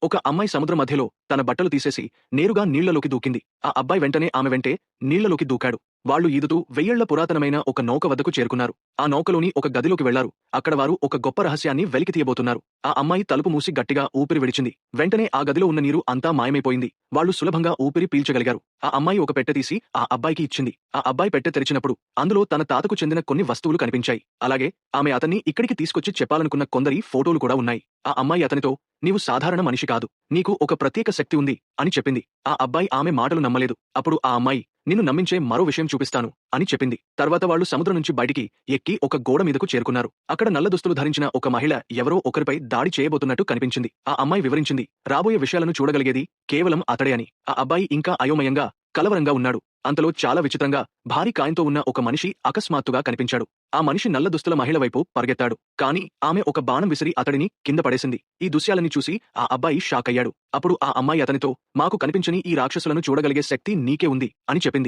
ఒక అమ్మాయి సముద్రం మధ్యలో తన బట్టలు తీసేసి నేరుగా నీళ్లలోకి దూకింది. ఆ అబ్బాయి వెంటనే ఆమె వెంటే నీళ్లలోకి దూకాడు. వాళ్ళు ఈదుతూ వెయ్యేళ్ల పురాతనమైన ఒక నౌక వద్దకు చేరుకున్నారు. ఆ నౌకలోని ఒక గదిలోకి వెళ్లారు. అక్కడ వారు ఒక గొప్ప రహస్యాన్ని వెలికి తీయబోతున్నారు. ఆ అమ్మాయి తలుపు మూసి గట్టిగా ఊపిరి విడిచింది. వెంటనే ఆ గదిలో ఉన్న నీరు అంతా మాయమైపోయింది. వాళ్ళు సులభంగా ఊపిరి పీల్చగలిగారు. ఆ అమ్మాయి ఒక పెట్టె తీసి ఆ అబ్బాయికి ఇచ్చింది. ఆ అబ్బాయి పెట్టె తెరిచినప్పుడు అందులో తన తాతకు చెందిన కొన్ని వస్తువులు కనిపించాయి. అలాగే ఆమె అతన్ని ఇక్కడికి తీసుకొచ్చి చెప్పాలనుకున్న కొందరి ఫోటోలు కూడా ఉన్నాయి. ఆ అమ్మాయి అతనితో, "నీవు సాధారణ మనిషి కాదు. నీకు ఒక ప్రత్యేక శక్తి ఉంది" అని చెప్పింది. ఆ అబ్బాయి ఆమె మాటలు నమ్మలేదు. అప్పుడు ఆ అమ్మాయి, "నిన్ను నమ్మించే మరో విషయం చూపిస్తాను" అని చెప్పింది. తర్వాత వాళ్ళు సముద్రం నుంచి బయటికి ఎక్కి ఒక గోడ మీదకు చేరుకున్నారు. అక్కడ నల్ల దుస్తులు ధరించిన ఒక మహిళ ఎవరో ఒకరిపై దాడి చేయబోతున్నట్టు కనిపించింది. ఆ అమ్మాయి వివరించింది, రాబోయే విషయాలను చూడగలిగేది కేవలం అతడే అని. ఆ అబ్బాయి ఇంకా అయోమయంగా, కలవరంగా ఉన్నాడు. అంతలో చాలా విచిత్రంగా భారీ కాయంతో ఉన్న ఒక మనిషి అకస్మాత్తుగా కనిపించాడు. ఆ మనిషి నల్ల దుస్తుల మహిళ వైపు పరిగెత్తాడు. కానీ ఆమె ఒక బాణం విసిరి అతడిని కింద పడేసింది. ఈ దృశ్యాలని చూసి ఆ అబ్బాయి షాకయ్యాడు. అప్పుడు ఆ అమ్మాయి అతనితో, "మాకు కనిపించని ఈ రాక్షసులను చూడగలిగే శక్తి నీకే ఉంది" అని చెప్పింది.